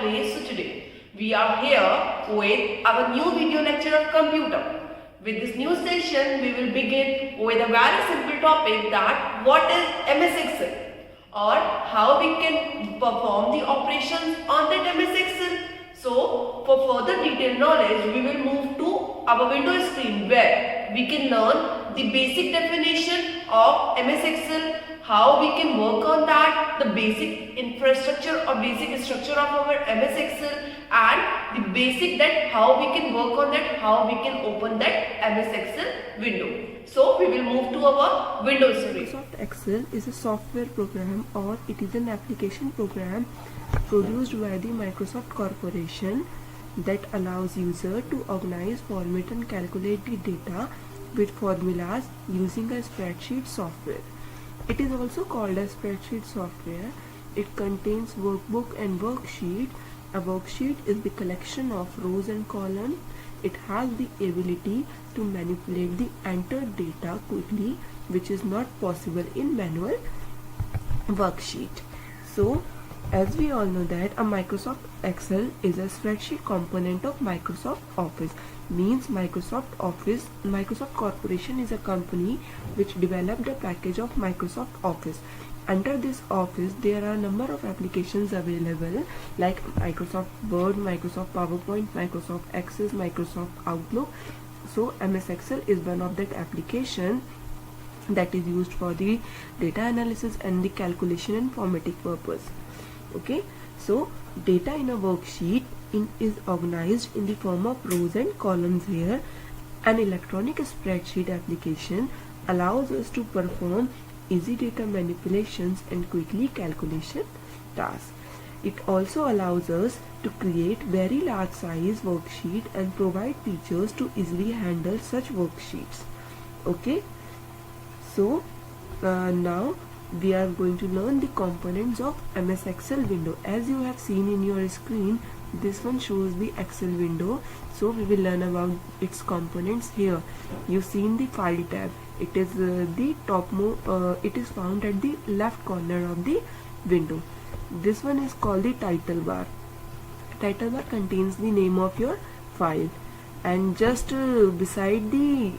place. So today we are here with our new video lecture of computer. With this new session, we will begin with a very simple topic that what is MS Excel or how we can perform the operations on that MS Excel. So for further detailed knowledge, we will move to our Windows screen where we can learn the basic definition of MS Excel, how we can work on that, the basic infrastructure or basic structure of our MS Excel, and the basic that how we can work on that, how we can open that MS Excel window. So we will move to our Windows screen. Microsoft Excel is a software program or it is an application program produced by the Microsoft Corporation that allows user to organize, format and calculate the data with formulas using a spreadsheet software. It is also called a spreadsheet software. It contains workbook and worksheet. A worksheet is the collection of rows and columns. It has the ability to manipulate the entered data quickly, which is not possible in manual worksheet. So, as we all know that a Microsoft Excel is a spreadsheet component of Microsoft Office. Means Microsoft Corporation is a company which developed a package of Microsoft Office. Under this Office, there are a number of applications available like Microsoft Word, Microsoft PowerPoint, Microsoft Access, Microsoft Outlook. So MS Excel is one of that application that is used for the data analysis and the calculation and formatting purpose. Okay, so data in a worksheet is organized in the form of rows and columns. Here an electronic spreadsheet application allows us to perform easy data manipulations and quickly calculation tasks. It also allows us to create very large size worksheet and provide features to easily handle such worksheets. Okay, so now we are going to learn the components of MS Excel window. As you have seen in your screen, this one shows the Excel window, so we will learn about its components. Here you've seen the file tab. It is the topmost, it is found at the left corner of the window. This one is called the title bar. Title bar contains the name of your file, and just beside the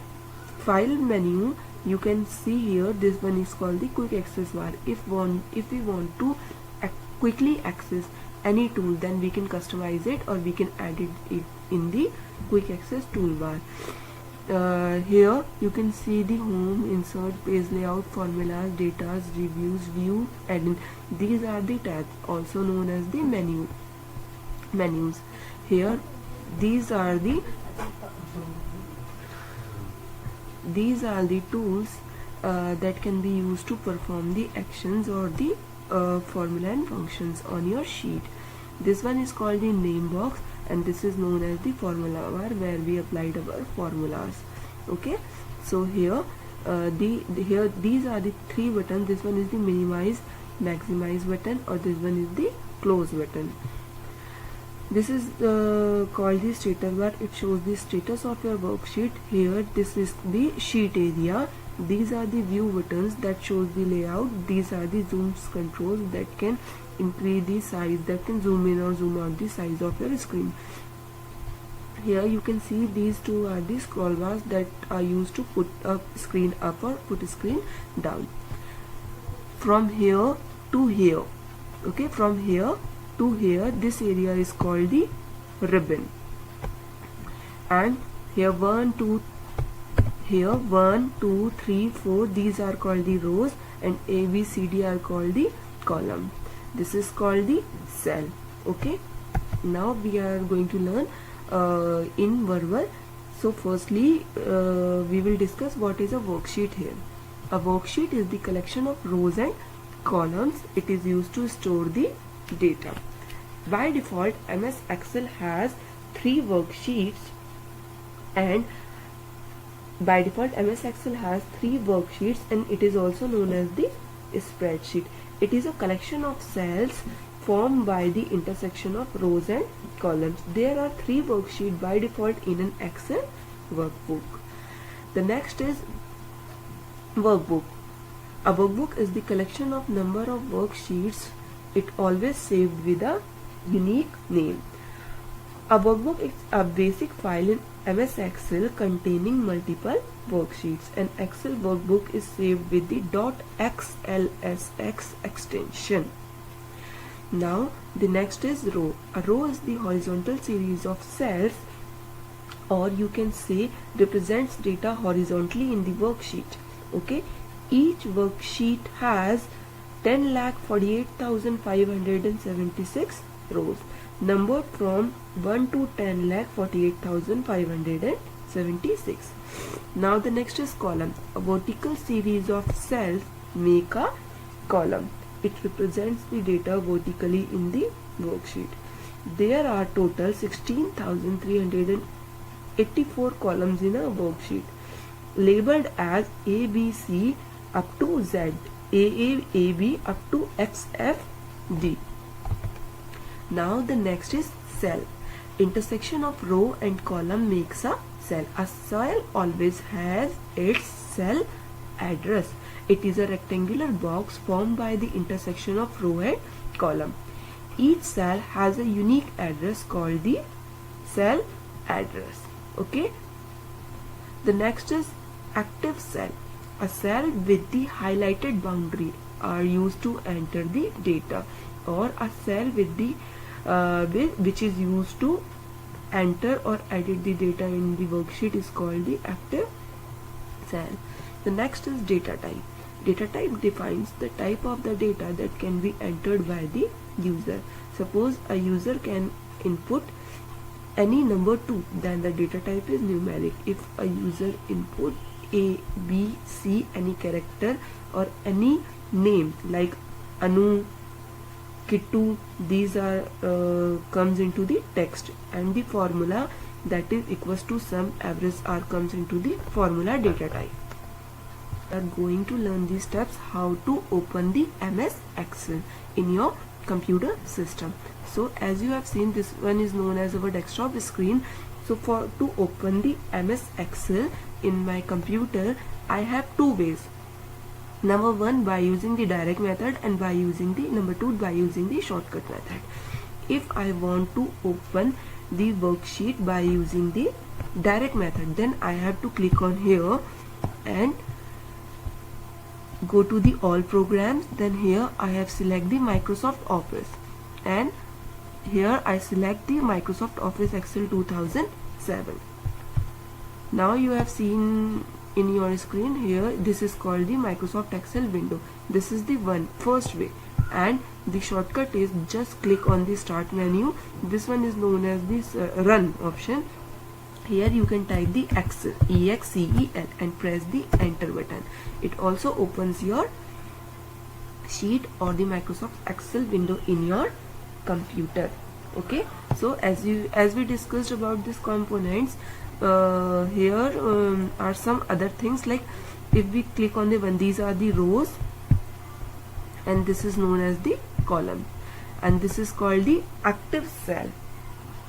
file menu you can see here this one is called the quick access bar. If we want to quickly access any tool, then we can customize it or we can add it in the quick access toolbar. Here you can see the home, insert, page layout, formulas, data, reviews, view, edit. These are the tabs, also known as the menus. Here these are the tools that can be used to perform the actions or the formula and functions on your sheet. This one is called the name box, and this is known as the formula bar where we applied our formulas. Okay, so here these are the three buttons. This one is the minimize, maximize button, or this one is the close button. This is called the status bar. It shows the status of your worksheet. Here this is the sheet area. These are the view buttons that shows the layout. These are the zoom controls that can increase the size, that can zoom in or zoom out the size of your screen. Here you can see these two are the scroll bars that are used to put a screen up or put a screen down. From here to here, okay, from here to here, this area is called the ribbon. And here 1, 2, 3, 4, these are called the rows, and A, B, C, D are called the column. This is called the cell. Okay, now we are going to learn in verbal. So firstly we will discuss what is a worksheet. Here a worksheet is the collection of rows and columns. It is used to store the data. By default, MS Excel has 3 worksheets, and it is also known as the spreadsheet. It is a collection of cells formed by the intersection of rows and columns. There are 3 worksheets by default in an Excel workbook. The next is workbook. A workbook is the collection of number of worksheets. It always saved with a unique name. A workbook is a basic file in MS Excel containing multiple worksheets. An Excel workbook is saved with the .xlsx extension. Now the next is row. A row is the horizontal series of cells, or you can say represents data horizontally in the worksheet. Okay, each worksheet has 10,48,576 rows, numbered from 1 to 10,48,576. Now the next is column. A vertical series of cells make a column. It represents the data vertically in the worksheet. There are total 16,384 columns in a worksheet, labeled as A, B, C up to Z, A, B up to XF, D. Now the next is cell. Intersection of row and column makes a cell. A cell always has its cell address. It is a rectangular box formed by the intersection of row and column. Each cell has a unique address called the cell address. Okay. The next is active cell. A cell with the highlighted boundary are used to enter the data, or a cell with the which is used to enter or edit the data in the worksheet is called the active cell. The next is data type. Data type defines the type of the data that can be entered by the user. Suppose a user can input any number 2, then the data type is numeric. If a user input A, B, C, any character or any name like Anu, Kittu, these are comes into the text, and the formula that is equals to sum average r comes into the formula data type. We are going to learn these steps how to open the MS Excel in your computer system. So as you have seen, this one is known as our desktop screen. So to open the MS Excel in my computer, I have two ways. Number 1, by using the direct method, and by using the number 2, by using the shortcut method. If I want to open the worksheet by using the direct method, then I have to click on here and go to the all programs. Then here I have select the Microsoft Office, and here I select the Microsoft Office Excel 2007. Now you have seen in your screen here, this is called the Microsoft Excel window. This is the first way, and the shortcut is just click on the start menu. This one is known as this run option. Here you can type the Excel, EXCEL, and press the enter button. It also opens your sheet or the Microsoft Excel window in your computer. Okay, so as we discussed about these components, here are some other things, like if we click on the one, these are the rows, and this is known as the column, and this is called the active cell.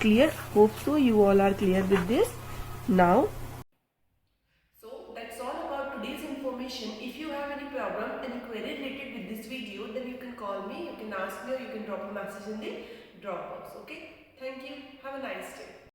Clear? Hope so you all are clear with this now. So that's all about today's information. If you have any problem, any query related with this video, then you can call me, you can ask me, or you can drop a message in the drop box. Okay, thank you, have a nice day.